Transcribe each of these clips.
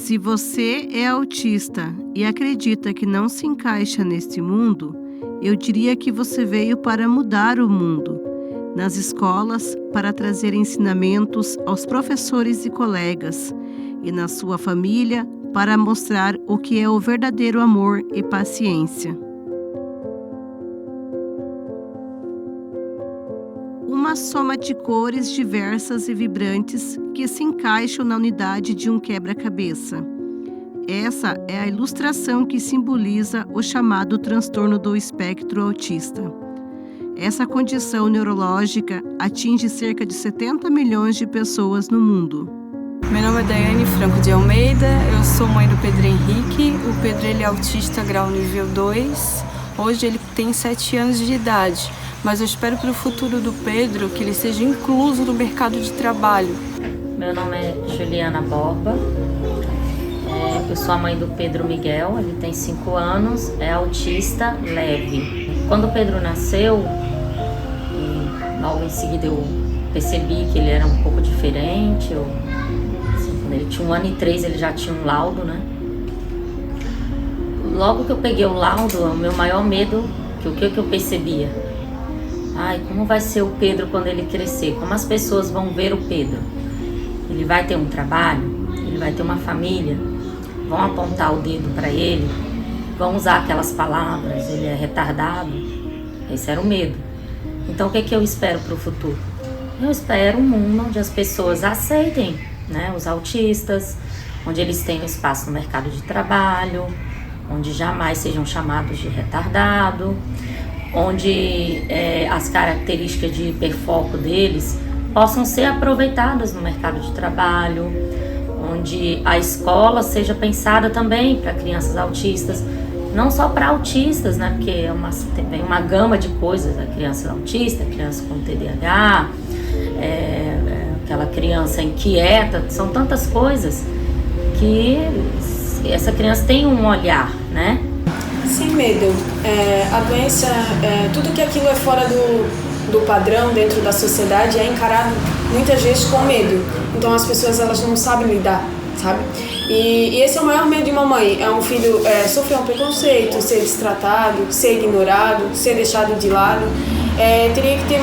Se você é autista e acredita que não se encaixa neste mundo, eu diria que você veio para mudar o mundo. Nas escolas, para trazer ensinamentos aos professores e colegas, e na sua família, para mostrar o que é o verdadeiro amor e paciência. Uma soma de cores diversas e vibrantes que se encaixam na unidade de um quebra-cabeça. Essa é a ilustração que simboliza o chamado transtorno do espectro autista. Essa condição neurológica atinge cerca de 70 milhões de pessoas no mundo. Meu nome é Daiane Franco de Almeida, eu sou mãe do Pedro Henrique. O Pedro ele é autista grau nível 2, hoje ele tem 7 anos de idade, mas eu espero para o futuro do Pedro que ele seja incluso no mercado de trabalho. Meu nome é Juliana Borba, eu sou a mãe do Pedro Miguel, ele tem 5 anos, é autista leve. Quando o Pedro nasceu, logo em seguida eu percebi que ele era um pouco diferente. Quando ele tinha 1 ano e 3 ele já tinha um laudo, né? Logo que eu peguei o laudo, o meu maior medo, o que eu percebia? Como vai ser o Pedro quando ele crescer? Como as pessoas vão ver o Pedro? Ele vai ter um trabalho? Ele vai ter uma família? Vão apontar o dedo para ele? Vão usar aquelas palavras? Ele é retardado? Esse era o medo. Então o que eu espero para o futuro? Eu espero um mundo onde as pessoas aceitem, né, os autistas, onde eles tenham espaço no mercado de trabalho, onde jamais sejam chamados de retardado, onde as características de hiperfoco deles possam ser aproveitadas no mercado de trabalho, onde a escola seja pensada também para crianças autistas, não só para autistas, né? Porque tem uma gama de coisas, a criança autista, a criança com TDAH, aquela criança inquieta, são tantas coisas que essa criança tem um olhar, né? Sem medo. A doença, tudo que aquilo é fora do padrão dentro da sociedade é encarado muitas vezes com medo. Então as pessoas elas não sabem lidar, sabe? E esse é o maior medo de uma mãe, é um filho sofrer um preconceito, ser destratado, ser ignorado, ser deixado de lado. Teria que ter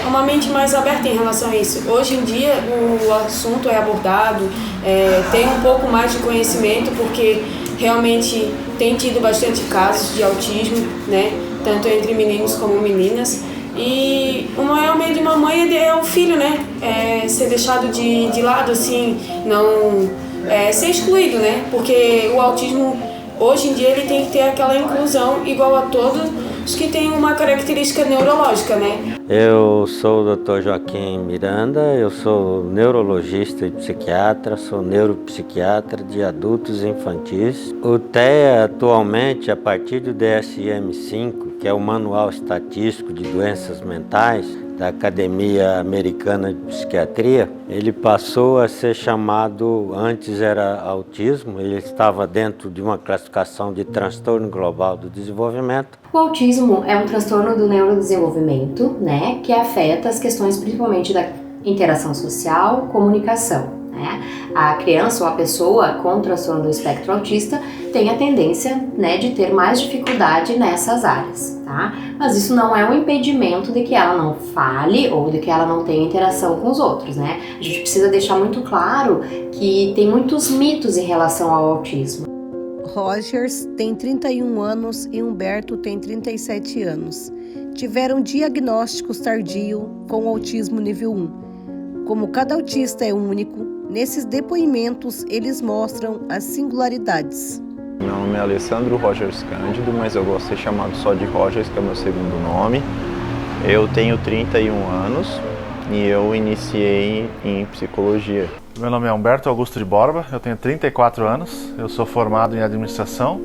uma mente mais aberta em relação a isso. Hoje em dia o assunto é abordado, tem um pouco mais de conhecimento, porque realmente tem tido bastante casos de autismo, né? Tanto entre meninos como meninas. E o maior medo de uma mãe é o filho, né? Ser deixado de lado, assim, não ser excluído, né? Porque o autismo, hoje em dia, ele tem que ter aquela inclusão igual a todos os que têm uma característica neurológica, né? Eu sou o Dr. Joaquim Miranda, eu sou neurologista e psiquiatra, sou neuropsiquiatra de adultos e infantis. O TEA atualmente, a partir do DSM-5, que é o Manual Estatístico de Doenças Mentais, da Academia Americana de Psiquiatria, ele passou a ser chamado, antes era autismo, ele estava dentro de uma classificação de transtorno global do desenvolvimento. O autismo é um transtorno do neurodesenvolvimento, né, que afeta as questões principalmente da interação social, comunicação. A criança ou a pessoa com transtorno do espectro autista tem a tendência, né, de ter mais dificuldade nessas áreas, tá? Mas isso não é um impedimento de que ela não fale ou de que ela não tenha interação com os outros, né? A gente precisa deixar muito claro que tem muitos mitos em relação ao autismo. Rogers tem 31 anos e Humberto tem 37 anos. Tiveram diagnósticos tardios com autismo nível 1. Como cada autista é único, nesses depoimentos eles mostram as singularidades. Meu nome é Alessandro Rogers Cândido, mas eu gosto de ser chamado só de Rogers, que é o meu segundo nome. Eu tenho 31 anos e eu iniciei em psicologia. Meu nome é Humberto Augusto de Borba, eu tenho 34 anos, eu sou formado em administração.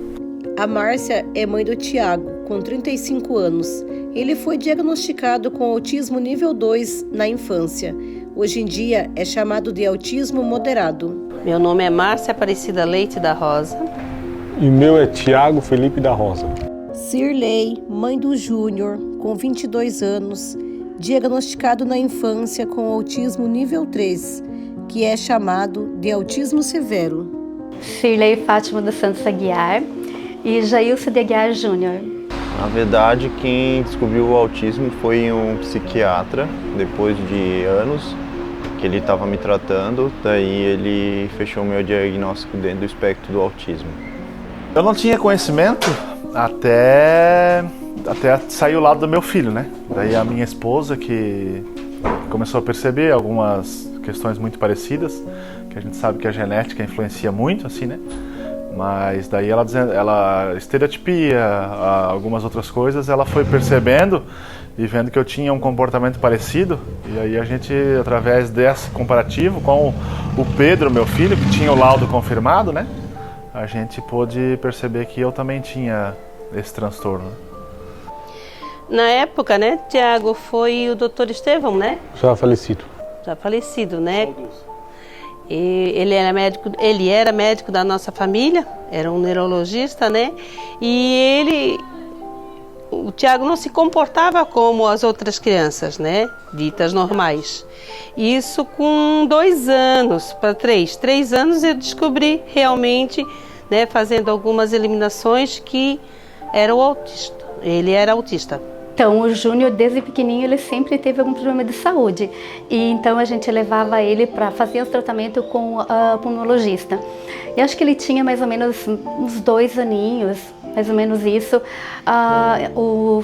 A Márcia é mãe do Tiago, com 35 anos. Ele foi diagnosticado com autismo nível 2 na infância. Hoje em dia é chamado de autismo moderado. Meu nome é Márcia Aparecida Leite da Rosa. E meu é Tiago Felipe da Rosa. Cirlei, mãe do Júnior, com 22 anos, diagnosticado na infância com autismo nível 3, que é chamado de autismo severo. Shirley Fátima dos Santos Aguiar e Jailson de Aguiar Júnior. Na verdade, quem descobriu o autismo foi um psiquiatra, depois de anos que ele estava me tratando, daí ele fechou o meu diagnóstico dentro do espectro do autismo. Eu não tinha conhecimento até sair o lado do meu filho, né? Daí a minha esposa que começou a perceber algumas questões muito parecidas, que a gente sabe que a genética influencia muito, assim, né? Mas daí ela estereotipia, algumas outras coisas, ela foi percebendo e vendo que eu tinha um comportamento parecido. E aí a gente, através desse comparativo com o Pedro, meu filho, que tinha o laudo confirmado, né? A gente pôde perceber que eu também tinha esse transtorno. Na época, né, Tiago, foi o Dr. Estevão, né? Já falecido. Já falecido, né? E ele era médico da nossa família, era um neurologista, né? E o Tiago não se comportava como as outras crianças, né? Ditas normais. Isso com 2 anos para 3 anos eu descobri realmente, né, fazendo algumas eliminações, que era o autista. Ele era autista. Então, o Júnior, desde pequenininho, ele sempre teve algum problema de saúde. E então a gente levava ele para fazer o tratamento com o pulmonologista. E acho que ele tinha mais ou menos uns 2 aninhos, mais ou menos isso. O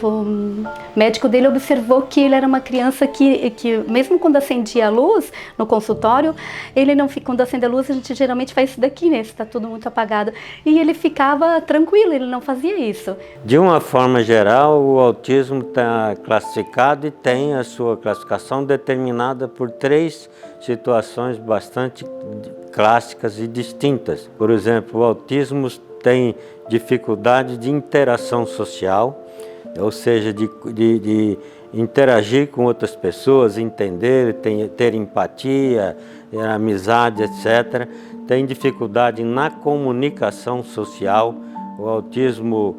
médico dele observou que ele era uma criança que mesmo quando acendia a luz no consultório, ele não fica, quando acende a luz, a gente geralmente faz isso daqui, né? Está tudo muito apagado. E ele ficava tranquilo, ele não fazia isso. De uma forma geral, o autismo está classificado e tem a sua classificação determinada por 3 situações bastante clássicas e distintas. Por exemplo, o autismo tem dificuldade de interação social, ou seja, de interagir com outras pessoas, entender, ter empatia, amizade, etc. Tem dificuldade na comunicação social. O autismo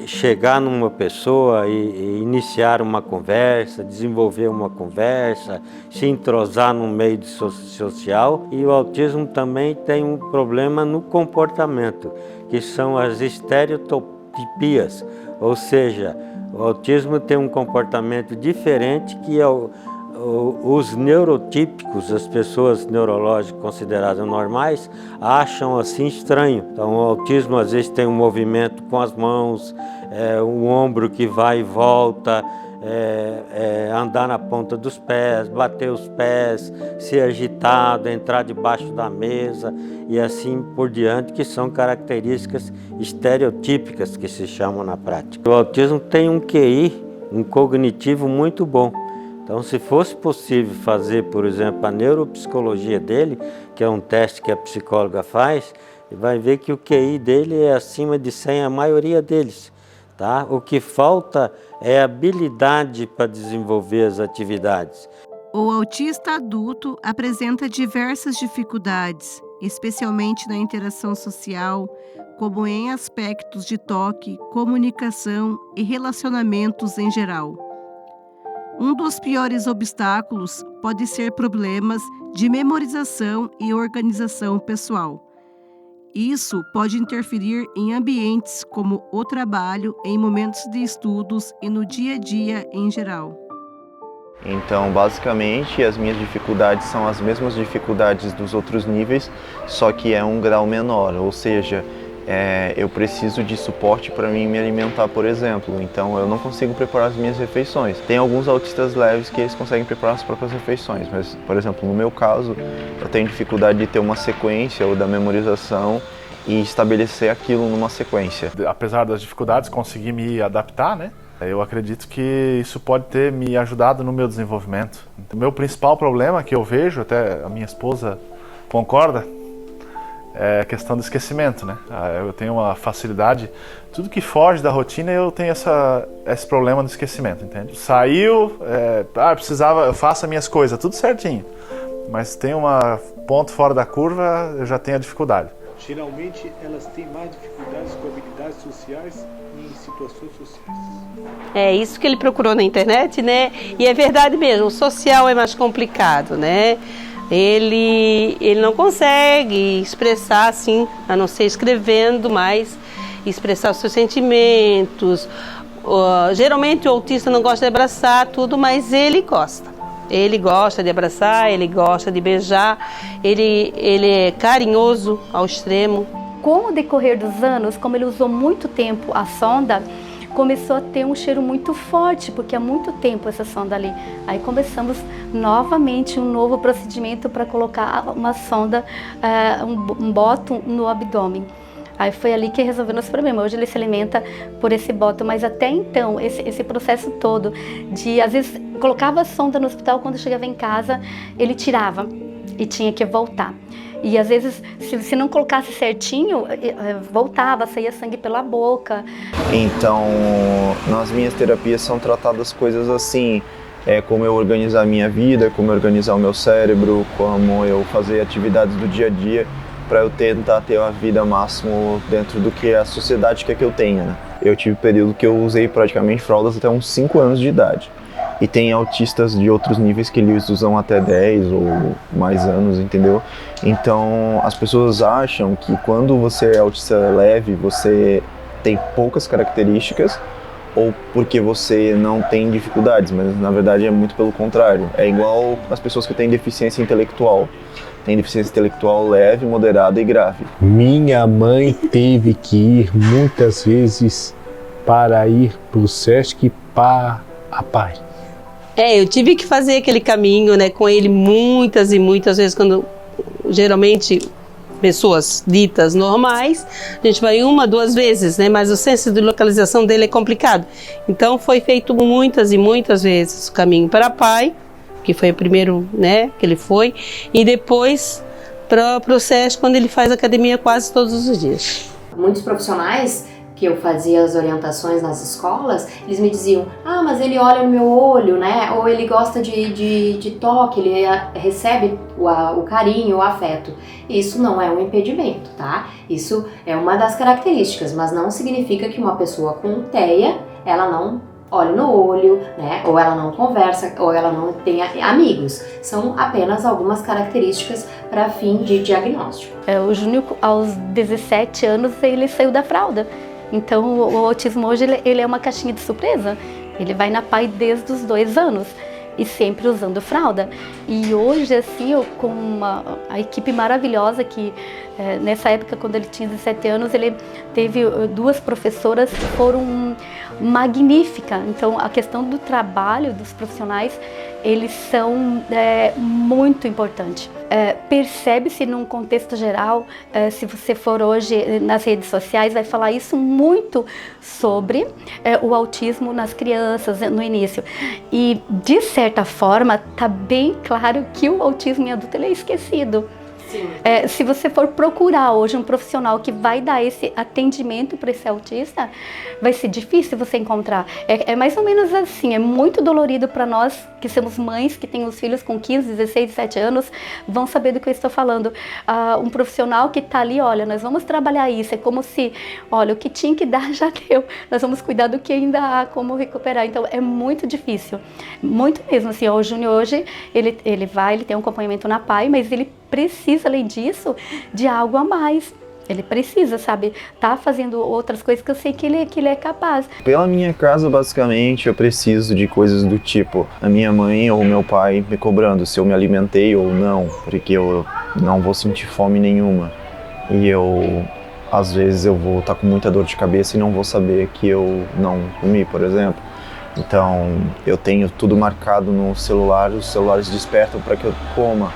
chegar numa pessoa e iniciar uma conversa, desenvolver uma conversa, se entrosar no meio social. E o autismo também tem um problema no comportamento, que são as estereotipias, ou seja, o autismo tem um comportamento diferente que os neurotípicos, as pessoas neurológicas consideradas normais, acham assim estranho. Então o autismo às vezes tem um movimento com as mãos, um ombro que vai e volta, andar na ponta dos pés, bater os pés, ser agitado, entrar debaixo da mesa e assim por diante, que são características estereotípicas que se chamam na prática. O autismo tem um QI, um cognitivo muito bom. Então, se fosse possível fazer, por exemplo, a neuropsicologia dele, que é um teste que a psicóloga faz, vai ver que o QI dele é acima de 100, a maioria deles. Tá? O que falta é habilidade para desenvolver as atividades. O autista adulto apresenta diversas dificuldades, especialmente na interação social, como em aspectos de toque, comunicação e relacionamentos em geral. Um dos piores obstáculos pode ser problemas de memorização e organização pessoal. Isso pode interferir em ambientes como o trabalho, em momentos de estudos e no dia a dia em geral. Então, basicamente, as minhas dificuldades são as mesmas dificuldades dos outros níveis, só que é um grau menor, ou seja, eu preciso de suporte para mim me alimentar, por exemplo. Então eu não consigo preparar as minhas refeições. Tem alguns autistas leves que eles conseguem preparar as próprias refeições, mas, por exemplo, no meu caso, eu tenho dificuldade de ter uma sequência ou da memorização e estabelecer aquilo numa sequência. Apesar das dificuldades, consegui me adaptar, né? Eu acredito que isso pode ter me ajudado no meu desenvolvimento. O meu principal problema que eu vejo, até a minha esposa concorda, é a questão do esquecimento, né? Eu tenho uma facilidade, tudo que foge da rotina eu tenho esse problema do esquecimento, entende? Saiu, eu faço as minhas coisas, tudo certinho, mas tem um ponto fora da curva, eu já tenho a dificuldade. Geralmente elas têm mais dificuldades com habilidades sociais e em situações sociais. É isso que ele procurou na internet, né? E é verdade mesmo, o social é mais complicado, né? Ele não consegue expressar assim, a não ser escrevendo, mas expressar os seus sentimentos. Geralmente o autista não gosta de abraçar tudo, mas ele gosta. Ele gosta de abraçar, ele gosta de beijar, ele é carinhoso ao extremo. Com o decorrer dos anos, como ele usou muito tempo a sonda, começou a ter um cheiro muito forte, porque há muito tempo essa sonda ali. Aí começamos novamente um novo procedimento para colocar uma sonda, um bottom no abdômen. Aí foi ali que resolveu nosso problema. Hoje ele se alimenta por esse bottom, mas até então, esse processo todo de, às vezes, colocava a sonda no hospital, quando chegava em casa, ele tirava e tinha que voltar. E às vezes, se não colocasse certinho, voltava, saía sangue pela boca. Então, nas minhas terapias são tratadas coisas assim, como eu organizar a minha vida, como eu organizar o meu cérebro, como eu fazer atividades do dia a dia, para eu tentar ter uma vida máximo dentro do que a sociedade quer que eu tenha, né? Eu tive um período que eu usei praticamente fraldas até uns 5 anos de idade. E tem autistas de outros níveis que eles usam até 10 ou mais anos, entendeu? Então, as pessoas acham que quando você é autista leve, você tem poucas características ou porque você não tem dificuldades, mas na verdade é muito pelo contrário. É igual as pessoas que têm deficiência intelectual. Tem deficiência intelectual leve, moderada e grave. Minha mãe teve que ir muitas vezes para ir para o SESC para a PAI. Eu tive que fazer aquele caminho, né, com ele muitas e muitas vezes, quando geralmente pessoas ditas normais, a gente vai 1, 2 vezes, né, mas o senso de localização dele é complicado. Então foi feito muitas e muitas vezes o caminho para a PAI, que foi o primeiro, né, que ele foi, e depois para o SESC, quando ele faz academia quase todos os dias. Muitos profissionais que eu fazia as orientações nas escolas, eles me diziam, mas ele olha no meu olho, né? Ou ele gosta de toque, ele recebe o carinho, o afeto. Isso não é um impedimento, tá? Isso é uma das características, mas não significa que uma pessoa com TEA, ela não olhe no olho, né? Ou ela não conversa, ou ela não tenha amigos. São apenas algumas características para fim de diagnóstico. O Júnior, aos 17 anos, ele saiu da fralda. Então, o autismo hoje ele é uma caixinha de surpresa. Ele vai na PAI desde os 2 anos e sempre usando fralda. E hoje, assim, eu com a equipe maravilhosa que, nessa época, quando ele tinha 17 anos, ele teve 2 professoras que foram magníficas. Então, a questão do trabalho dos profissionais, eles são muito importantes. Percebe-se num contexto geral, se você for hoje nas redes sociais, vai falar isso muito sobre o autismo nas crianças no início. E, de certa forma, está bem claro que o autismo em adulto ele é esquecido. Se você for procurar hoje um profissional que vai dar esse atendimento para esse autista, vai ser difícil você encontrar. É mais ou menos assim, é muito dolorido para nós que somos mães, que têm os filhos com 15, 16, 17 anos, vão saber do que eu estou falando. Um profissional que está ali, olha, nós vamos trabalhar isso, é como se, olha, o que tinha que dar já deu, nós vamos cuidar do que ainda há como recuperar. Então é muito difícil, muito mesmo. Assim, o Júnior hoje, ele tem um acompanhamento na PAI, mas ele precisa, além disso, de algo a mais. Ele precisa, sabe, tá fazendo outras coisas que eu sei que ele é capaz. Pela minha casa, basicamente, eu preciso de coisas do tipo a minha mãe ou meu pai me cobrando se eu me alimentei ou não, porque eu não vou sentir fome nenhuma. E às vezes eu vou estar com muita dor de cabeça e não vou saber que eu não comi, por exemplo. Então, eu tenho tudo marcado no celular, os celulares despertam para que eu coma.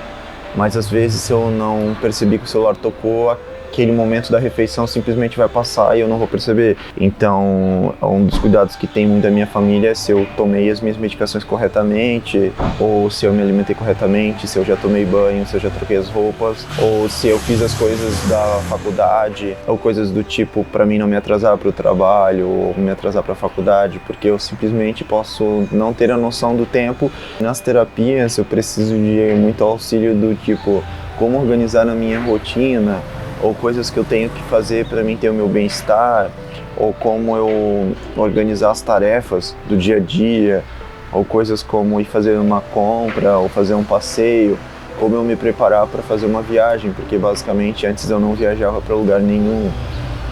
Mas às vezes, se eu não percebi que o celular tocou, aquele momento da refeição simplesmente vai passar e eu não vou perceber. Então, um dos cuidados que tem muito da minha família é se eu tomei as minhas medicações corretamente, ou se eu me alimentei corretamente, se eu já tomei banho, se eu já troquei as roupas, ou se eu fiz as coisas da faculdade, ou coisas do tipo para mim não me atrasar para o trabalho, ou me atrasar para a faculdade, porque eu simplesmente posso não ter a noção do tempo. Nas terapias eu preciso de muito auxílio do tipo como organizar a minha rotina, ou coisas que eu tenho que fazer para mim ter o meu bem-estar, ou como eu organizar as tarefas do dia a dia, ou coisas como ir fazer uma compra, ou fazer um passeio, como eu me preparar para fazer uma viagem, porque basicamente antes eu não viajava para lugar nenhum.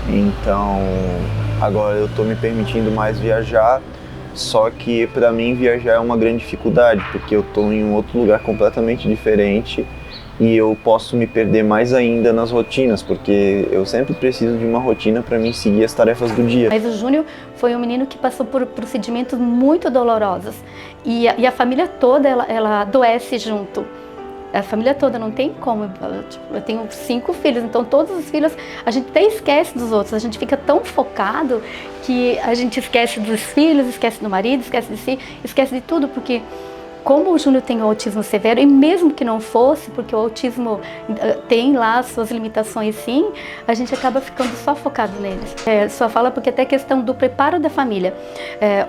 Então agora eu estou me permitindo mais viajar, só que para mim viajar é uma grande dificuldade, porque eu estou em um outro lugar completamente diferente e eu posso me perder mais ainda nas rotinas, porque eu sempre preciso de uma rotina para mim seguir as tarefas do dia. Mas o Júnior foi um menino que passou por procedimentos muito dolorosos e a família toda ela adoece junto. A família toda, não tem como. Eu tenho 5 filhos, então todos os filhos, a gente até esquece dos outros, a gente fica tão focado que a gente esquece dos filhos, esquece do marido, esquece de si, esquece de tudo, porque como o Júnior tem o autismo severo, e mesmo que não fosse, porque o autismo tem lá suas limitações sim, a gente acaba ficando só focado neles. Só fala porque até questão do preparo da família.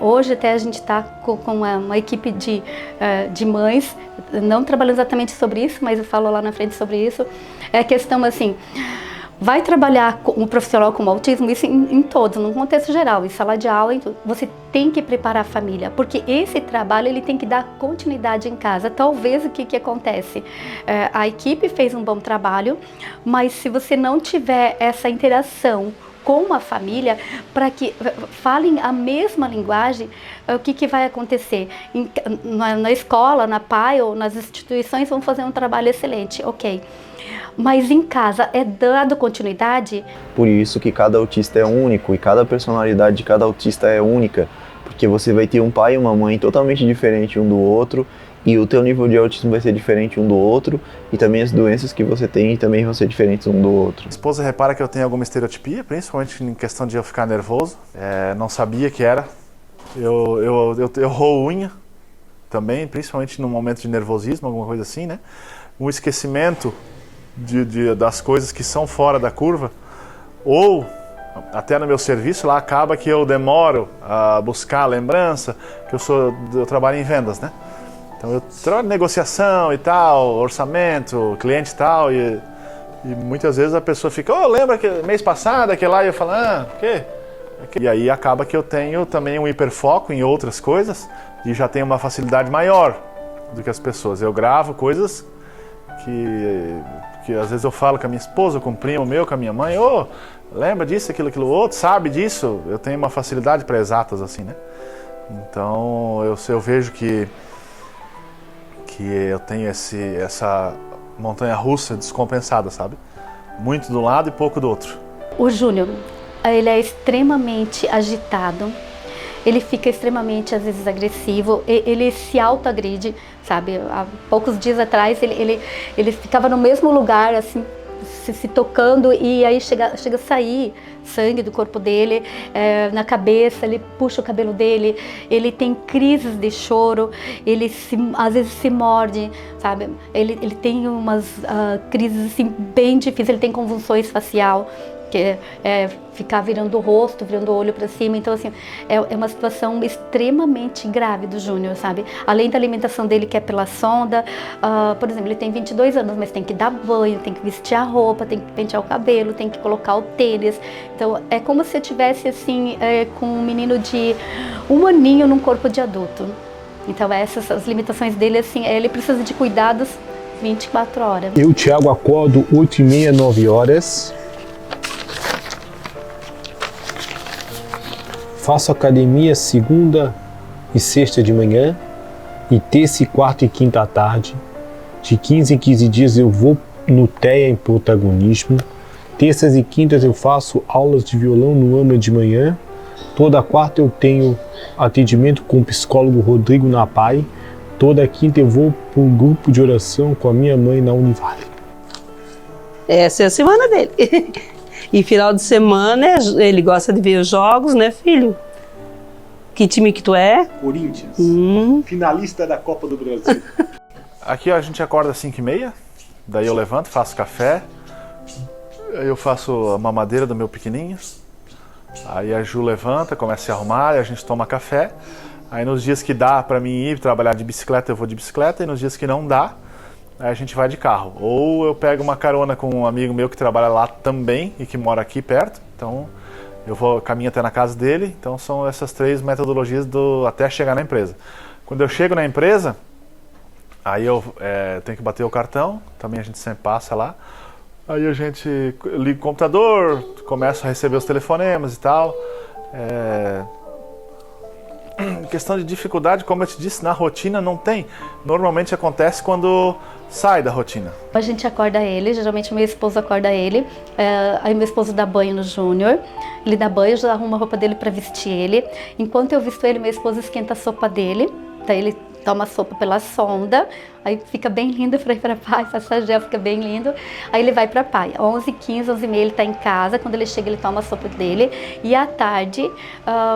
Hoje até a gente está com uma equipe de mães, não trabalhando exatamente sobre isso, mas eu falo lá na frente sobre isso. É a questão assim, vai trabalhar um profissional com autismo, isso em todos, no contexto geral, em sala de aula, em tudo. Você tem que preparar a família, porque esse trabalho ele tem que dar continuidade em casa. Talvez o que acontece? A equipe fez um bom trabalho, mas se você não tiver essa interação com a família, para que falem a mesma linguagem, o que vai acontecer? Na escola, na PAI ou nas instituições vão fazer um trabalho excelente, ok. Mas em casa é dado continuidade? Por isso que cada autista é único e cada personalidade de cada autista é única, porque você vai ter um pai e uma mãe totalmente diferentes um do outro e o teu nível de autismo vai ser diferente um do outro e também as doenças que você tem também vão ser diferentes um do outro. A esposa repara que eu tenho alguma estereotipia, principalmente em questão de eu ficar nervoso. Não sabia que era. Eu roo unha também, principalmente no momento de nervosismo, alguma coisa assim, né? Um esquecimento das coisas que são fora da curva, ou até no meu serviço lá acaba que eu demoro a buscar a lembrança, que eu trabalho em vendas, né? Então eu trabalho em negociação e tal, orçamento, cliente e tal, e muitas vezes a pessoa fica, lembra que mês passado, aquele lá, e eu falo, o quê? E aí acaba que eu tenho também um hiperfoco em outras coisas e já tenho uma facilidade maior do que as pessoas. Eu gravo coisas que às vezes eu falo com a minha esposa, com o primo meu, com a minha mãe, lembra disso, aquilo outro, sabe disso? Eu tenho uma facilidade para exatas assim, né? Então eu vejo que eu tenho essa montanha russa descompensada, sabe? Muito de um lado e pouco do outro. O Júnior, ele é extremamente agitado, ele fica extremamente, às vezes, agressivo, ele se autoagride, sabe? Há poucos dias atrás, ele ficava no mesmo lugar, assim, se tocando, e aí chega a sair sangue do corpo dele, na cabeça, ele puxa o cabelo dele, ele tem crises de choro, às vezes se morde, sabe? Ele tem umas crises assim, bem difíceis, ele tem convulsões facial, que é ficar virando o rosto, virando o olho para cima. Então, assim, é uma situação extremamente grave do Júnior, sabe? Além da alimentação dele, que é pela sonda, por exemplo, ele tem 22 anos, mas tem que dar banho, tem que vestir a roupa, tem que pentear o cabelo, tem que colocar o tênis. Então, é como se eu tivesse, assim, com um menino de 1 aninho num corpo de adulto. Então, essas as limitações dele, assim, ele precisa de cuidados 24 horas. Eu, Thiago, acordo 8h30, 9 horas. Faço academia segunda e sexta de manhã e terça, quarta e quinta à tarde. De 15 em 15 dias eu vou no TEA em protagonismo. Terças e quintas eu faço aulas de violão no AMA de manhã. Toda quarta eu tenho atendimento com o psicólogo Rodrigo na PAI. Toda quinta eu vou para um grupo de oração com a minha mãe na Univale. Essa é a semana dele. E final de semana ele gosta de ver os jogos, né, filho? Que time que tu é? Corinthians. Finalista da Copa do Brasil. Aqui a gente acorda às 5h30, daí eu levanto, faço café, eu faço a mamadeira do meu pequenininho, aí a Ju levanta, começa a se arrumar, a gente toma café, aí nos dias que dá pra mim ir trabalhar de bicicleta eu vou de bicicleta, e nos dias que não dá, aí a gente vai de carro. Ou eu pego uma carona com um amigo meu que trabalha lá também e que mora aqui perto, então eu caminho até na casa dele. Então são essas 3 metodologias até chegar na empresa. Quando eu chego na empresa, Aí eu tenho que bater o cartão, também a gente sempre passa lá. Aí a gente liga o computador, começa a receber os telefonemas e tal. Questão de dificuldade, como eu te disse, na rotina não tem. Normalmente acontece quando sai da rotina. A gente acorda ele, geralmente meu esposo acorda ele, aí meu esposo dá banho no Júnior, ele dá banho, já arruma a roupa dele para vestir ele. Enquanto eu visto ele, meu esposo esquenta a sopa dele, daí ele toma a sopa pela sonda, aí fica bem lindo para ir para pai, passa gel, fica bem lindo. Aí ele vai para pai, 11h15, 11h30 ele está em casa, quando ele chega ele toma a sopa dele e à tarde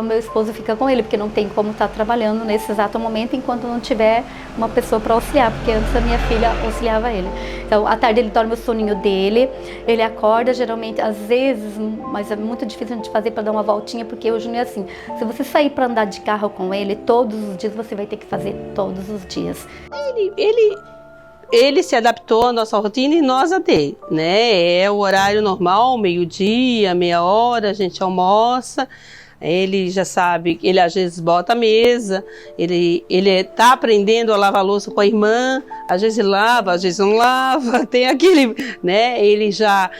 meu esposo fica com ele, porque não tem como estar trabalhando nesse exato momento enquanto não tiver uma pessoa para auxiliar, porque antes a minha filha auxiliava ele. Então à tarde ele dorme o soninho dele, ele acorda geralmente, às vezes, mas é muito difícil a gente fazer para dar uma voltinha, porque o Júnior é assim, se você sair para andar de carro com ele, todos os dias você vai ter que fazer todos os dias. Ele se adaptou à nossa rotina e nós a dele, né? É o horário normal, meio-dia, meia hora, a gente almoça. Ele já sabe, ele às vezes bota a mesa, ele tá aprendendo a lavar a louça com a irmã, às vezes lava, às vezes não lava, tem aquele, né? Ele já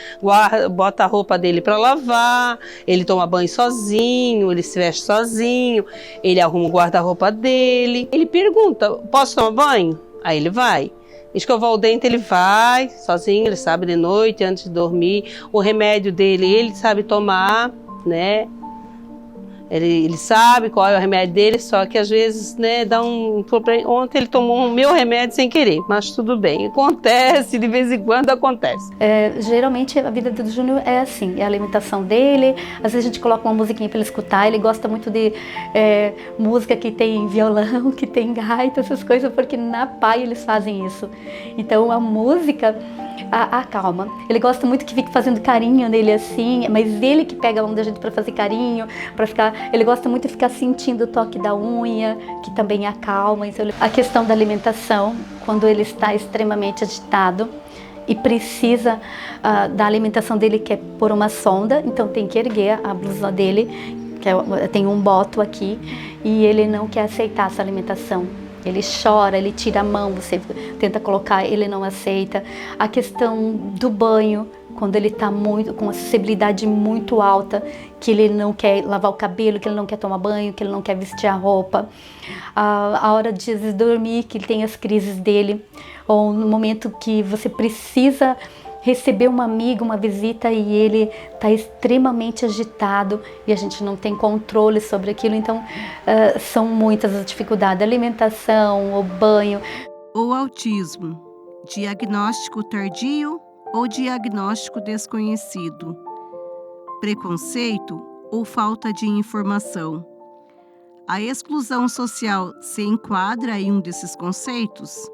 bota a roupa dele para lavar, ele toma banho sozinho, ele se veste sozinho, ele arruma o guarda-roupa dele. Ele pergunta, posso tomar banho? Aí ele vai. Escovar o dente ele vai sozinho, ele sabe de noite, antes de dormir. O remédio dele ele sabe tomar, né? Ele sabe qual é o remédio dele, só que às vezes, né, dá um problema. Ontem ele tomou o meu remédio sem querer, mas tudo bem, acontece, de vez em quando acontece. Geralmente a vida do Júnior é assim, é a alimentação dele, às vezes a gente coloca uma musiquinha para ele escutar, ele gosta muito de música que tem violão, que tem gaita, essas coisas, porque na PAI eles fazem isso. Então a música acalma. Ele gosta muito que fique fazendo carinho nele assim, mas ele que pega a mão da gente para fazer carinho, para ficar. Ele gosta muito de ficar sentindo o toque da unha, que também acalma. Então, a questão da alimentação, quando ele está extremamente agitado e precisa da alimentação dele, que é por uma sonda, então tem que erguer a blusa dele, que tem um boto aqui, e ele não quer aceitar essa alimentação. Ele chora, ele tira a mão, você tenta colocar, ele não aceita. A questão do banho, quando ele está com uma sensibilidade muito alta, que ele não quer lavar o cabelo, que ele não quer tomar banho, que ele não quer vestir a roupa. A hora de dormir, que ele tem as crises dele. Ou no momento que você precisa receber uma amiga, uma visita, e ele está extremamente agitado e a gente não tem controle sobre aquilo. Então, são muitas as dificuldades. Alimentação, o banho. O autismo, diagnóstico tardio ou diagnóstico desconhecido? Preconceito ou falta de informação? A exclusão social se enquadra em um desses conceitos?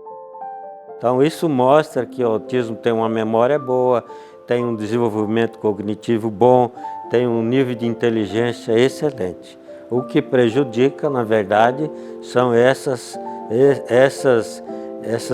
Então isso mostra que o autismo tem uma memória boa, tem um desenvolvimento cognitivo bom, tem um nível de inteligência excelente. O que prejudica, na verdade, são essas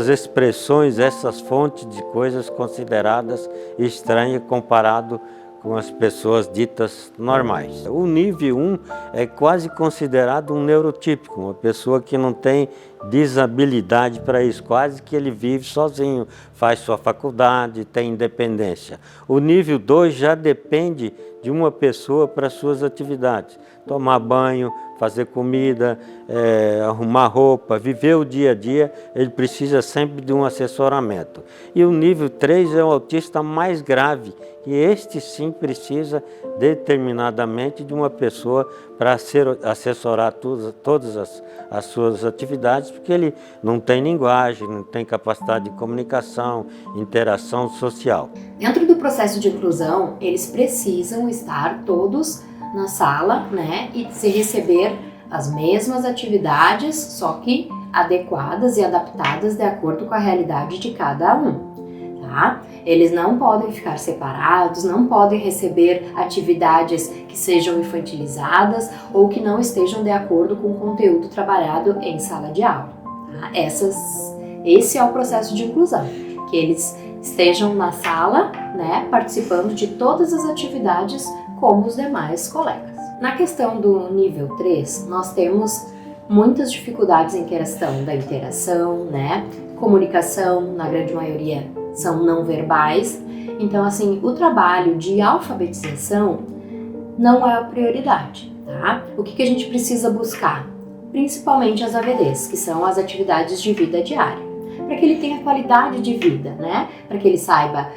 expressões, essas fontes de coisas consideradas estranhas comparado com as pessoas ditas normais. O nível 1 é quase considerado um neurotípico, uma pessoa que não tem desabilidade para isso, quase que ele vive sozinho, faz sua faculdade, tem independência. O nível 2 já depende de uma pessoa para suas atividades, tomar banho, fazer comida, arrumar roupa, viver o dia a dia, ele precisa sempre de um assessoramento. E o nível 3 é o autista mais grave, e este sim precisa determinadamente de uma pessoa para assessorar todas as suas atividades, porque ele não tem linguagem, não tem capacidade de comunicação, interação social. Dentro do processo de inclusão, eles precisam estar todos na sala, né, e se receber as mesmas atividades, só que adequadas e adaptadas de acordo com a realidade de cada um. Tá? Eles não podem ficar separados, não podem receber atividades que sejam infantilizadas ou que não estejam de acordo com o conteúdo trabalhado em sala de aula. Tá? Esse é o processo de inclusão, que eles estejam na sala, né, participando de todas as atividades como os demais colegas. Na questão do nível 3, nós temos muitas dificuldades em questão da interação, né? comunicação, na grande maioria, são não verbais. Então, assim, o trabalho de alfabetização não é a prioridade, tá? O que a gente precisa buscar? Principalmente as AVDs, que são as atividades de vida diária, para que ele tenha qualidade de vida, né? Para que ele saiba,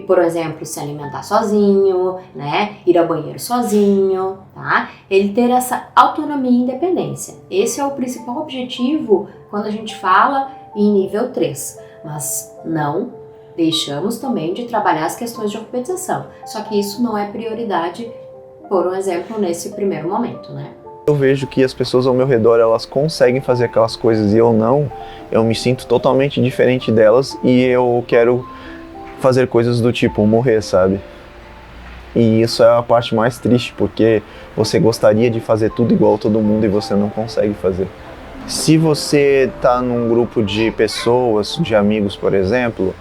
por exemplo, se alimentar sozinho, né? Ir ao banheiro sozinho, tá? Ele ter essa autonomia e independência. Esse é o principal objetivo quando a gente fala em nível 3, mas não deixamos também de trabalhar as questões de alfabetização. Só que isso não é prioridade, por um exemplo, nesse primeiro momento, né? Eu vejo que as pessoas ao meu redor, elas conseguem fazer aquelas coisas e eu não. Eu me sinto totalmente diferente delas e eu quero fazer coisas do tipo morrer, sabe? E isso é a parte mais triste, porque você gostaria de fazer tudo igual a todo mundo e você não consegue fazer. Se você tá num grupo de pessoas, de amigos, por exemplo,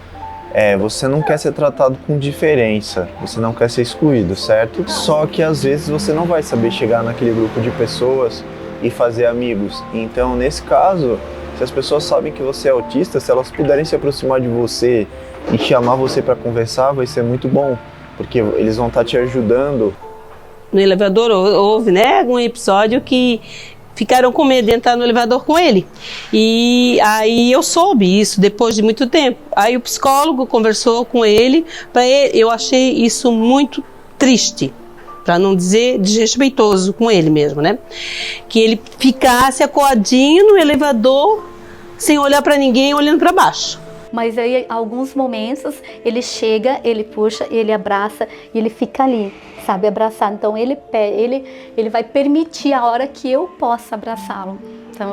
você não quer ser tratado com diferença, você não quer ser excluído, certo? Só que às vezes você não vai saber chegar naquele grupo de pessoas e fazer amigos. Então, nesse caso, se as pessoas sabem que você é autista, se elas puderem se aproximar de você e chamar você para conversar, vai ser muito bom, porque eles vão estar te ajudando. No elevador houve, né, um episódio que ficaram com medo de entrar no elevador com ele. E aí eu soube isso depois de muito tempo. Aí o psicólogo conversou com ele, eu achei isso muito triste, para não dizer desrespeitoso com ele mesmo, né? Que ele ficasse acuadinho no elevador, sem olhar para ninguém, olhando para baixo. Mas aí, em alguns momentos, ele chega, ele puxa, ele abraça e ele fica ali, sabe, abraçar. Então ele vai permitir a hora que eu possa abraçá-lo. Então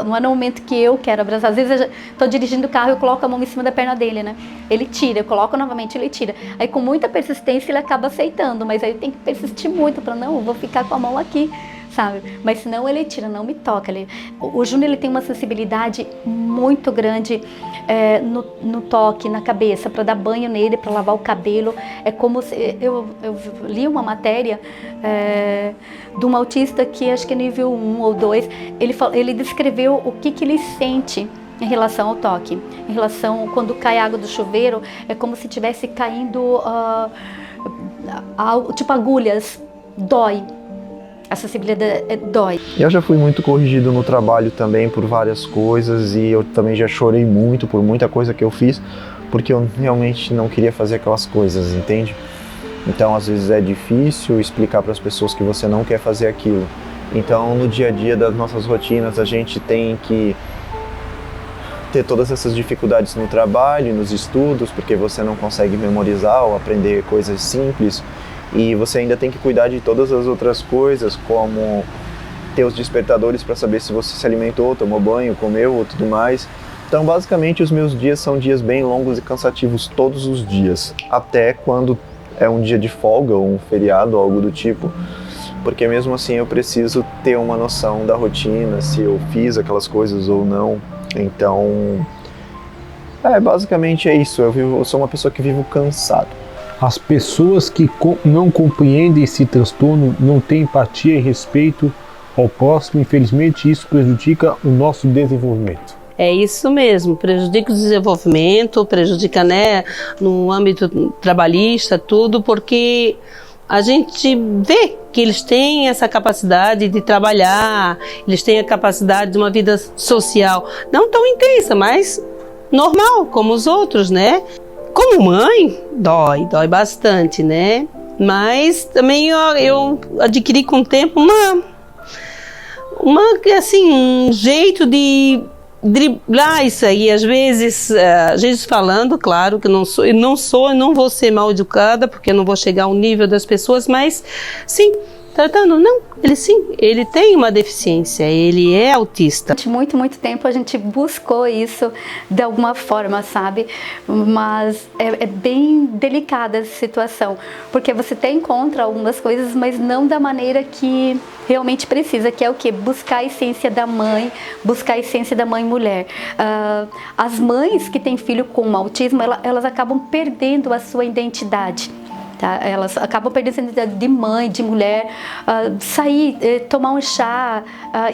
não é no momento que eu quero abraçar. Às vezes eu estou dirigindo o carro e eu coloco a mão em cima da perna dele, né? Ele tira, eu coloco novamente, ele tira. Aí com muita persistência ele acaba aceitando, mas aí tem que persistir muito para não, eu vou ficar com a mão aqui, sabe? Mas senão ele tira, não me toca. O Júnior, ele tem uma sensibilidade muito grande no toque, na cabeça, para dar banho nele, para lavar o cabelo. É como se eu li uma matéria de um autista que acho que é nível 1 ou 2, ele descreveu o que ele sente em relação ao toque. Em relação, quando cai água do chuveiro, é como se estivesse caindo tipo agulhas, dói. A sensibilidade dói. Eu já fui muito corrigido no trabalho também por várias coisas e eu também já chorei muito por muita coisa que eu fiz, porque eu realmente não queria fazer aquelas coisas, entende? Então às vezes é difícil explicar para as pessoas que você não quer fazer aquilo. Então no dia a dia das nossas rotinas a gente tem que ter todas essas dificuldades no trabalho, nos estudos, porque você não consegue memorizar ou aprender coisas simples. E você ainda tem que cuidar de todas as outras coisas, como ter os despertadores para saber se você se alimentou, tomou banho, comeu ou tudo mais. Então, basicamente, os meus dias são dias bem longos e cansativos todos os dias, até quando é um dia de folga ou um feriado ou algo do tipo, porque mesmo assim eu preciso ter uma noção da rotina, se eu fiz aquelas coisas ou não. Então, basicamente é isso. Eu sou uma pessoa que vivo cansado. As pessoas que não compreendem esse transtorno não têm empatia e respeito ao próximo. Infelizmente, isso prejudica o nosso desenvolvimento. É isso mesmo, prejudica o desenvolvimento, prejudica, né, no âmbito trabalhista, tudo, porque a gente vê que eles têm essa capacidade de trabalhar, eles têm a capacidade de uma vida social, não tão intensa, mas normal, como os outros, né? Como mãe, dói bastante, né? Mas também eu adquiri com o tempo um jeito de driblar isso aí. Às vezes falando, claro que eu não vou ser mal educada, porque eu não vou chegar ao nível das pessoas, mas sim, tratando, ele tem uma deficiência, ele é autista. Durante muito tempo a gente buscou isso de alguma forma, sabe? Mas é bem delicada essa situação, porque você até encontra algumas coisas, mas não da maneira que realmente precisa, que é o quê? Buscar a essência da mãe, buscar a essência da mãe mulher. As mães que têm filho com autismo, elas acabam perdendo a sua identidade. Tá? Elas acabam perdendo essa identidade de mãe, de mulher, sair, tomar um chá,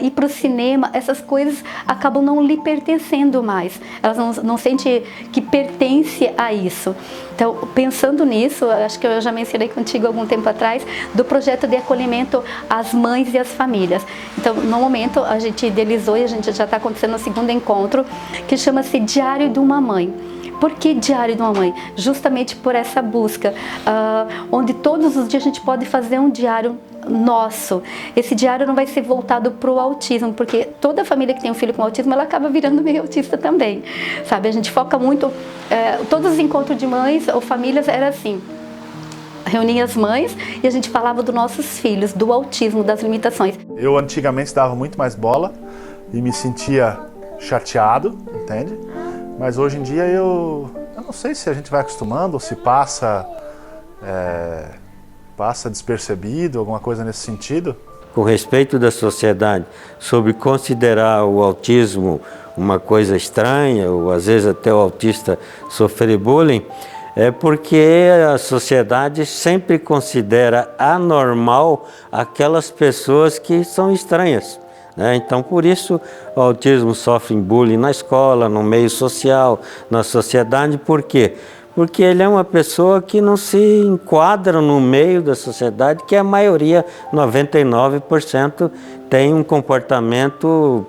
ir para o cinema, essas coisas acabam não lhe pertencendo mais. Elas não sentem que pertence a isso. Então, pensando nisso, acho que eu já mencionei contigo algum tempo atrás, do projeto de acolhimento às mães e às famílias. Então, no momento, a gente idealizou e a gente já está acontecendo no segundo encontro, que chama-se Diário de uma Mãe. Por que Diário de uma Mãe? Justamente por essa busca, onde todos os dias a gente pode fazer um diário nosso. Esse diário não vai ser voltado para o autismo, porque toda família que tem um filho com autismo, ela acaba virando meio autista também, sabe? A gente foca muito, todos os encontros de mães ou famílias era assim, reunia as mães e a gente falava dos nossos filhos, do autismo, das limitações. Eu antigamente dava muito mais bola e me sentia chateado, entende? Mas hoje em dia eu não sei se a gente vai acostumando ou se passa despercebido, alguma coisa nesse sentido. Com respeito da sociedade sobre considerar o autismo uma coisa estranha, ou às vezes até o autista sofrer bullying, é porque a sociedade sempre considera anormal aquelas pessoas que são estranhas. Então, por isso, o autismo sofre bullying na escola, no meio social, na sociedade. Por quê? Porque ele é uma pessoa que não se enquadra no meio da sociedade, que a maioria, 99%, tem um comportamento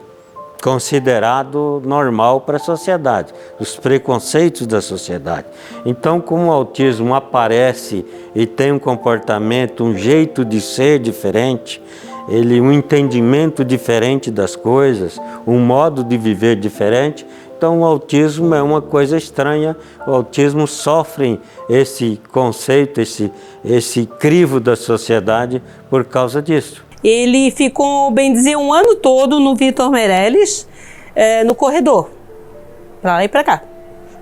considerado normal para a sociedade, os preconceitos da sociedade. Então, como o autismo aparece e tem um comportamento, um jeito de ser diferente, um entendimento diferente das coisas, um modo de viver diferente, então o autismo é uma coisa estranha, o autismo sofre esse conceito, esse crivo da sociedade por causa disso. Ele ficou, bem dizer, um ano todo no Vitor Meirelles, no corredor, para lá e para cá,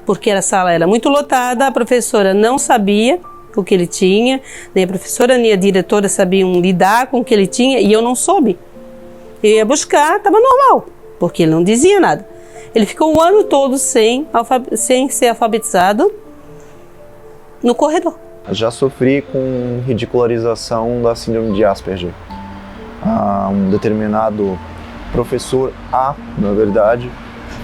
porque a sala era muito lotada, a professora não sabia o que ele tinha, nem a professora nem a diretora sabiam lidar com o que ele tinha e eu não soube. Eu ia buscar, estava normal, porque ele não dizia nada. Ele ficou o ano todo sem ser alfabetizado no corredor. Já sofri com ridicularização da síndrome de Asperger. Um determinado professor na verdade,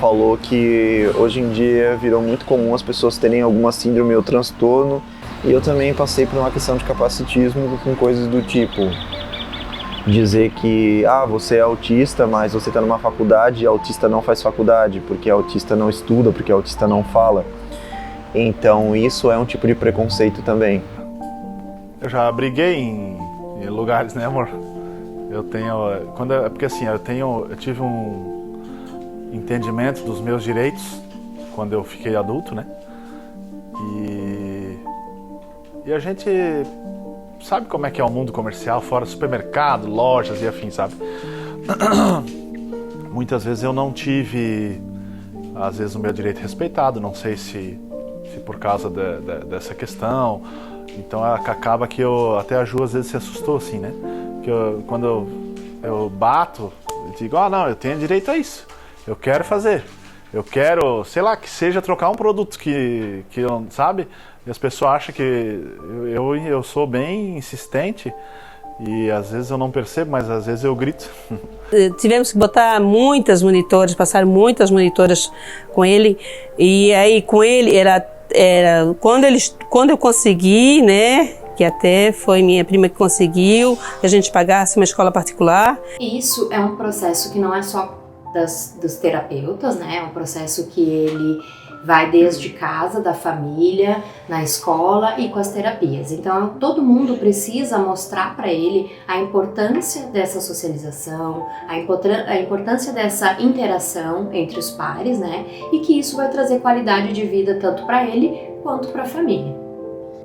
falou que hoje em dia virou muito comum as pessoas terem alguma síndrome ou transtorno. E eu também passei por uma questão de capacitismo com coisas do tipo dizer que você é autista, mas você está numa faculdade e autista não faz faculdade, porque autista não estuda, porque autista não fala. Então isso é um tipo de preconceito também. Eu já briguei em lugares, né, amor? Eu tive um entendimento dos meus direitos quando eu fiquei adulto, né? E a gente sabe como é que é o mundo comercial, fora supermercado, lojas e afins, sabe? Muitas vezes eu não tive, às vezes, o meu direito respeitado, não sei se por causa dessa questão. Então acaba que até a Ju às vezes se assustou assim, né? Que quando eu bato, eu digo, não, eu tenho direito a isso, eu quero fazer. Eu quero, sei lá, que seja trocar um produto que eu, sabe? E as pessoas acham que eu sou bem insistente e às vezes eu não percebo, mas às vezes eu grito. Tivemos que botar muitas monitoras, passar muitas monitoras com ele. E aí com ele era quando eu consegui, né? Que até foi minha prima que conseguiu, que a gente pagasse uma escola particular. E isso é um processo que não é só dos terapeutas, né? É um processo que ele vai desde casa, da família, na escola e com as terapias. Então, todo mundo precisa mostrar para ele a importância dessa socialização, a importância dessa interação entre os pares, né? E que isso vai trazer qualidade de vida tanto para ele quanto para a família.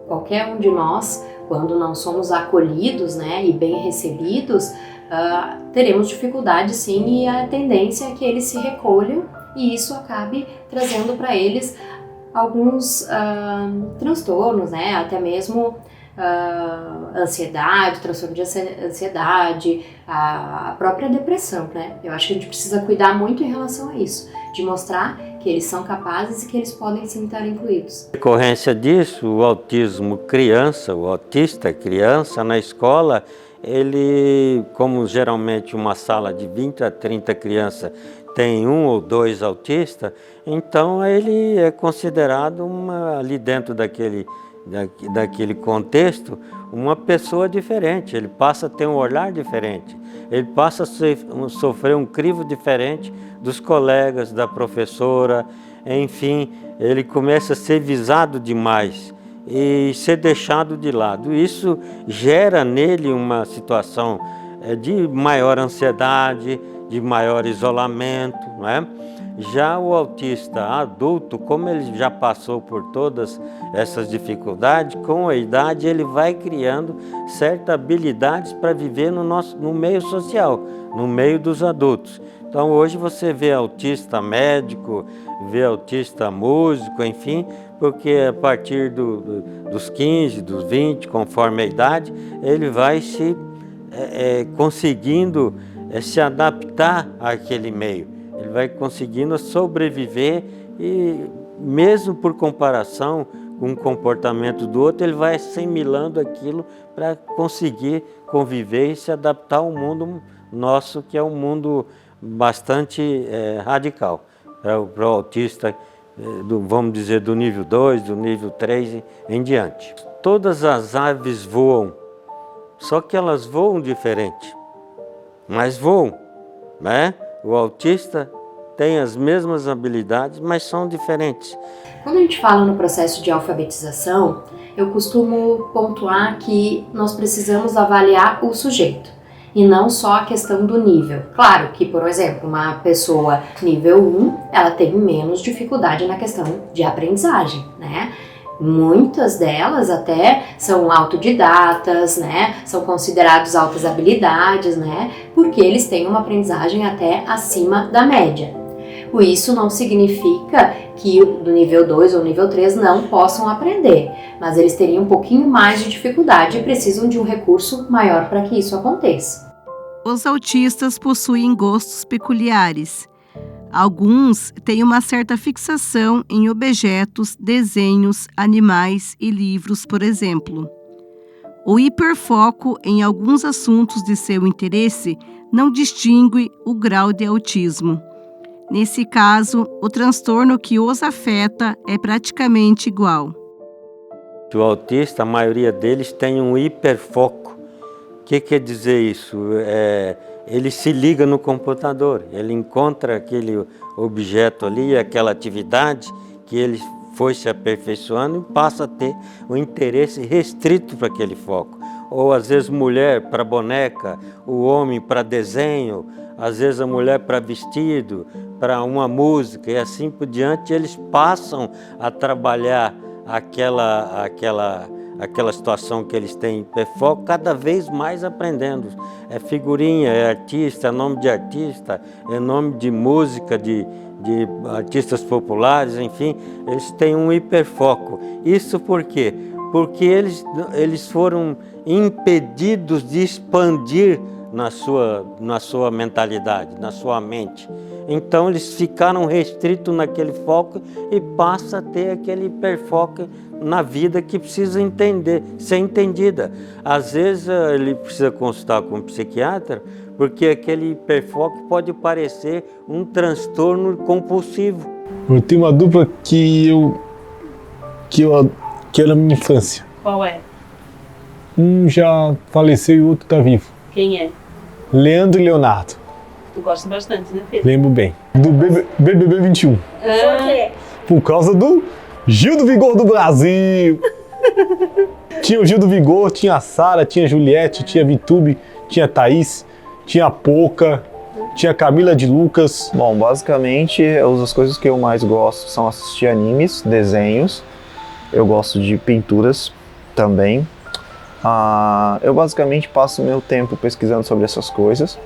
Qualquer um de nós, quando não somos acolhidos, né, e bem recebidos, teremos dificuldade sim, e a tendência é que eles se recolham e isso acabe trazendo para eles alguns transtornos, né, até mesmo ansiedade, transtorno de ansiedade, a própria depressão, né? Eu acho que a gente precisa cuidar muito em relação a isso, de mostrar que eles são capazes e que eles podem sim estar incluídos. Em decorrência disso, o autismo criança, o autista criança na escola, ele, como geralmente uma sala de 20 a 30 crianças tem 1 ou 2 autistas, então ele é considerado ali dentro daquele contexto, uma pessoa diferente. Ele passa a ter um olhar diferente, ele passa a sofrer um crivo diferente dos colegas, da professora, enfim, ele começa a ser visado demais e ser deixado de lado. Isso gera nele uma situação de maior ansiedade, de maior isolamento, não é? Já o autista adulto, como ele já passou por todas essas dificuldades, com a idade ele vai criando certas habilidades para viver no meio social, no meio dos adultos. Então hoje você vê autista médico, vê autista músico, enfim, porque a partir dos 15, dos 20, conforme a idade, ele vai se conseguindo se adaptar àquele meio. Ele vai conseguindo sobreviver e, mesmo por comparação com o comportamento do outro, ele vai assimilando aquilo para conseguir conviver e se adaptar ao mundo nosso, que é um mundo bastante radical. Para o autista, vamos dizer, do nível 2, do nível 3 em diante. Todas as aves voam, só que elas voam diferente, mas voam, né? O autista tem as mesmas habilidades, mas são diferentes. Quando a gente fala no processo de alfabetização, eu costumo pontuar que nós precisamos avaliar o sujeito e não só a questão do nível. Claro que, por exemplo, uma pessoa nível 1, ela tem menos dificuldade na questão de aprendizagem, né? Muitas delas até são autodidatas, né? São considerados altas habilidades, né? Porque eles têm uma aprendizagem até acima da média. Isso não significa que do nível 2 ou nível 3 não possam aprender, mas eles teriam um pouquinho mais de dificuldade e precisam de um recurso maior para que isso aconteça. Os autistas possuem gostos peculiares. Alguns têm uma certa fixação em objetos, desenhos, animais e livros, por exemplo. O hiperfoco em alguns assuntos de seu interesse não distingue o grau de autismo. Nesse caso, o transtorno que os afeta é praticamente igual. O autista, a maioria deles tem um hiperfoco. O que quer dizer isso? Ele se liga no computador, ele encontra aquele objeto ali, aquela atividade que ele foi se aperfeiçoando e passa a ter um interesse restrito para aquele foco. Ou às vezes mulher para boneca, o homem para desenho, às vezes a mulher para vestido, para uma música e assim por diante. Eles passam a trabalhar aquela situação que eles têm hiperfoco, cada vez mais aprendendo. É figurinha, é artista, é nome de artista, é nome de música, de artistas populares, enfim, eles têm um hiperfoco. Isso por quê? Porque eles foram impedidos de expandir na sua mentalidade, na sua mente. Então eles ficaram restritos naquele foco e passa a ter aquele hiperfoco na vida que precisa ser entendida. Às vezes ele precisa consultar com um psiquiatra, porque aquele hiperfoco pode parecer um transtorno compulsivo. Eu tenho uma dupla que era na minha infância. Qual é? Um já faleceu e o outro está vivo. Quem é? Leandro e Leonardo. Tu gosta bastante, né, Pedro? Lembro bem. Do BBB 21. Por quê? Por causa do Gil do Vigor do Brasil. Tinha o Gil do Vigor, tinha a Sara, tinha a Juliette, tinha a Vitube, tinha a Thaís, tinha a Poca, tinha a Camila de Lucas. Bom, basicamente as coisas que eu mais gosto são assistir animes, desenhos. Eu gosto de pinturas também. Eu basicamente passo meu tempo pesquisando sobre essas coisas.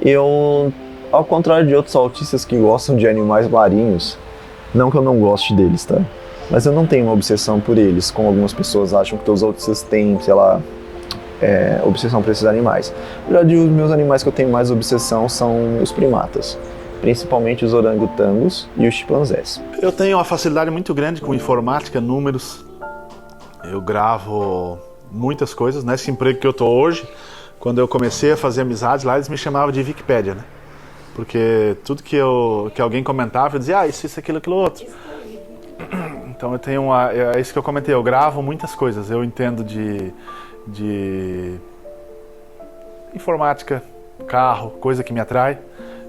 Eu, ao contrário de outros autistas que gostam de animais marinhos, não que eu não goste deles, tá? Mas eu não tenho uma obsessão por eles, como algumas pessoas acham que os autistas têm, sei lá, obsessão por esses animais. Na verdade, os meus animais que eu tenho mais obsessão são os primatas. principalmente os orangotangos e os chimpanzés. Eu tenho uma facilidade muito grande com informática, números. Eu gravo muitas coisas. Nesse emprego que eu estou hoje, quando eu comecei a fazer amizades lá, eles me chamavam de Wikipédia, né? Porque tudo que alguém comentava, eu dizia, isso, aquilo, outro. Então eu tenho é isso que eu comentei, eu gravo muitas coisas. Eu entendo de informática, carro, coisa que me atrai,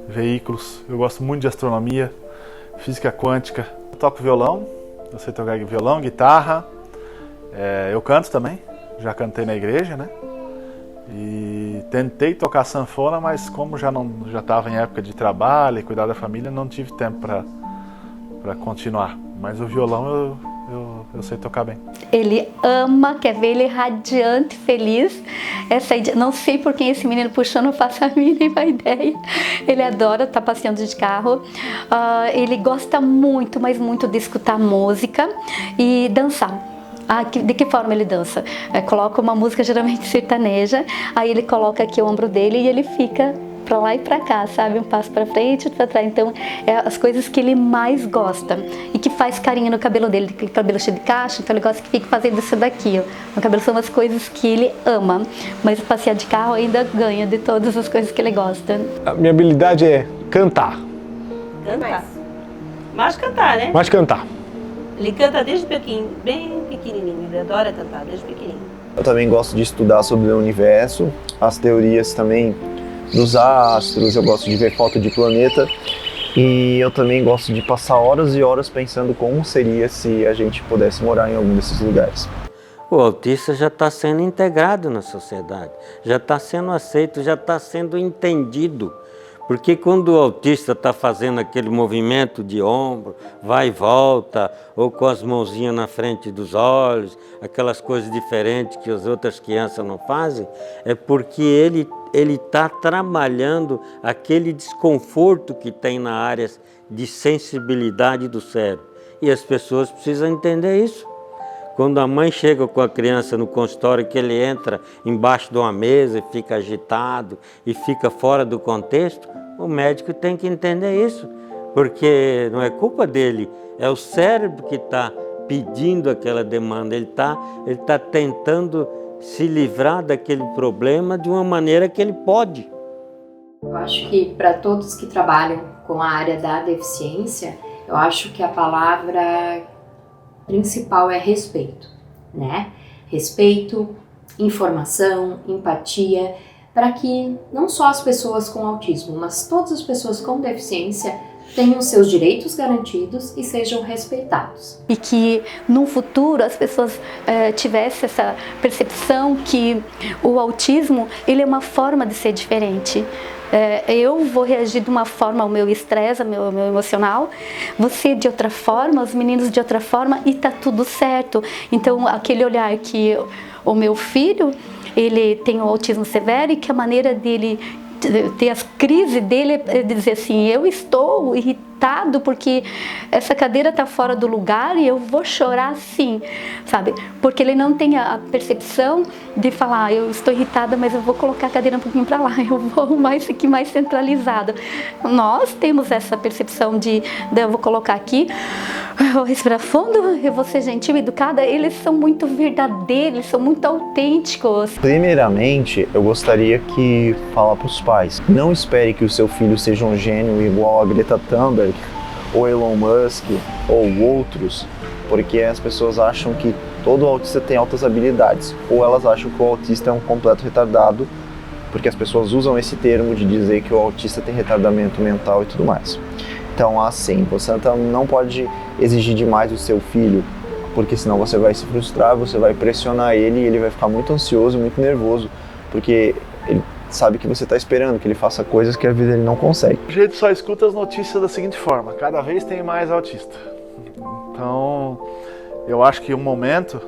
veículos. Eu gosto muito de astronomia, física quântica. Eu toco violão, eu sei tocar violão, guitarra. Eu canto também, já cantei na igreja, né? E tentei tocar sanfona, mas como já estava em época de trabalho e cuidar da família, não tive tempo para continuar. Mas o violão eu sei tocar bem. Ele ama, quer ver ele radiante, feliz. Não sei por quem esse menino puxou, não faço a mínima ideia. Ele adora estar passeando de carro. Ele gosta muito, mas muito de escutar música e dançar. De que forma ele dança? Coloca uma música geralmente sertaneja, aí ele coloca aqui o ombro dele e ele fica pra lá e pra cá, sabe? Um passo pra frente e outro pra trás. Então, as coisas que ele mais gosta e que faz carinho no cabelo dele, aquele cabelo cheio de cacho, então ele gosta que fique fazendo isso daqui, ó. No cabelo são as coisas que ele ama, mas passear de carro ainda ganha de todas as coisas que ele gosta. A minha habilidade é cantar. Cantar? Mais cantar, né? Mais cantar. Ele canta desde bem pequenininho, ele adora cantar desde pequenininho. Eu também gosto de estudar sobre o universo, as teorias também dos astros, eu gosto de ver foto de planeta e eu também gosto de passar horas e horas pensando como seria se a gente pudesse morar em algum desses lugares. O autista já está sendo integrado na sociedade, já está sendo aceito, já está sendo entendido. Porque quando o autista está fazendo aquele movimento de ombro, vai e volta, ou com as mãozinhas na frente dos olhos, aquelas coisas diferentes que as outras crianças não fazem, é porque ele está trabalhando aquele desconforto que tem na área de sensibilidade do cérebro. E as pessoas precisam entender isso. Quando a mãe chega com a criança no consultório, que ele entra embaixo de uma mesa e fica agitado e fica fora do contexto, o médico tem que entender isso, porque não é culpa dele, é o cérebro que está pedindo aquela demanda, ele tá tentando se livrar daquele problema de uma maneira que ele pode. Eu acho que para todos que trabalham com a área da deficiência, eu acho que a palavra principal é respeito, né? Respeito, informação, empatia, para que não só as pessoas com autismo, mas todas as pessoas com deficiência tenham seus direitos garantidos e sejam respeitados. E que no futuro as pessoas tivessem essa percepção que o autismo ele é uma forma de ser diferente. Eu vou reagir de uma forma ao meu estresse, ao meu emocional, você de outra forma, os meninos de outra forma, e tá tudo certo. Então, aquele olhar que o meu filho, ele tem o autismo severo e que a maneira dele ter as crises dele é dizer assim, eu estou irritado porque essa cadeira está fora do lugar e eu vou chorar sim, sabe? Porque ele não tem a percepção de falar, eu estou irritada, mas eu vou colocar a cadeira um pouquinho para lá, eu vou arrumar isso aqui mais centralizado. Nós temos essa percepção de eu vou colocar aqui, eu vou respirar fundo, eu vou ser gentil, educada. Eles são muito verdadeiros, eles são muito autênticos. Primeiramente, eu gostaria que falar para os pais, não espere que o seu filho seja um gênio igual a Greta Thunberg, ou Elon Musk, ou outros, porque as pessoas acham que todo autista tem altas habilidades, ou elas acham que o autista é um completo retardado, porque as pessoas usam esse termo de dizer que o autista tem retardamento mental e tudo mais. Então, assim, você não pode exigir demais do seu filho, porque senão você vai se frustrar, você vai pressionar ele e ele vai ficar muito ansioso, muito nervoso, porque ele sabe que você está esperando que ele faça coisas que a vida ele não consegue. A gente só escuta as notícias da seguinte forma, cada vez tem mais autista. Então, eu acho que um momento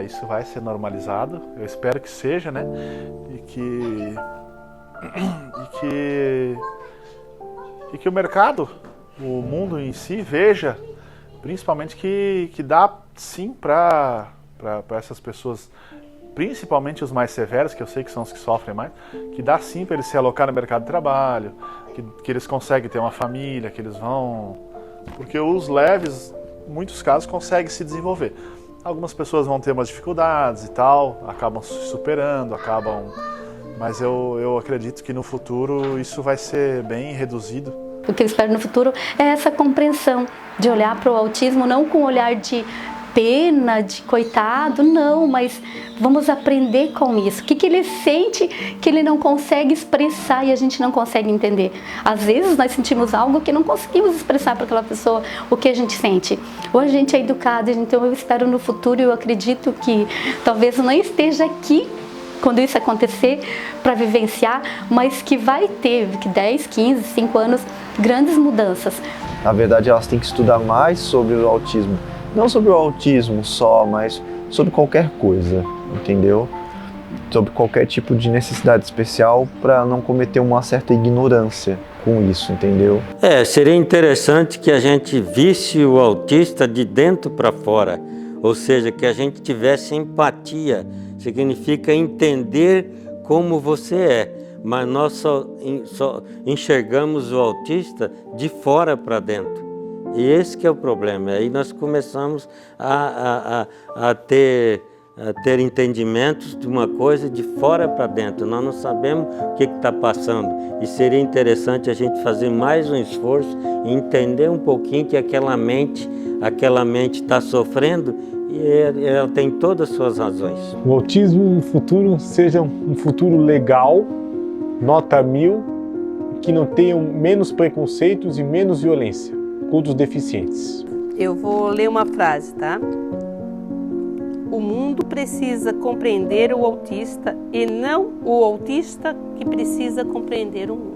isso vai ser normalizado, eu espero que seja, né? E que o mercado, o mundo em si, veja, principalmente que dá sim para essas pessoas principalmente os mais severos, que eu sei que são os que sofrem mais, que dá sim para eles se alocar no mercado de trabalho, que eles conseguem ter uma família, que eles vão... Porque os leves, em muitos casos, conseguem se desenvolver. Algumas pessoas vão ter umas dificuldades e tal, acabam se superando, mas eu acredito que no futuro isso vai ser bem reduzido. O que eu espero no futuro é essa compreensão de olhar para o autismo não com um olhar de pena, de coitado, não, mas vamos aprender com isso. O que ele sente que ele não consegue expressar e a gente não consegue entender. Às vezes nós sentimos algo que não conseguimos expressar para aquela pessoa o que a gente sente. Ou a gente é educado, então eu espero no futuro, eu acredito que talvez não esteja aqui quando isso acontecer para vivenciar, mas que vai ter, que 10, 15, 5 anos, grandes mudanças. Na verdade, elas têm que estudar mais sobre o autismo. Não sobre o autismo só, mas sobre qualquer coisa, entendeu? Sobre qualquer tipo de necessidade especial para não cometer uma certa ignorância com isso, entendeu? Seria interessante que a gente visse o autista de dentro para fora, ou seja, que a gente tivesse empatia, significa entender como você é, mas nós só enxergamos o autista de fora para dentro. E esse que é o problema. Aí nós começamos a ter entendimentos de uma coisa de fora para dentro. Nós não sabemos o que está passando. E seria interessante a gente fazer mais um esforço e entender um pouquinho que aquela mente está sofrendo e ela tem todas as suas razões. O autismo no futuro seja um futuro legal, nota 1000, que não tenham menos preconceitos e menos violência contra os deficientes. Eu vou ler uma frase, tá? O mundo precisa compreender o autista e não o autista que precisa compreender o mundo.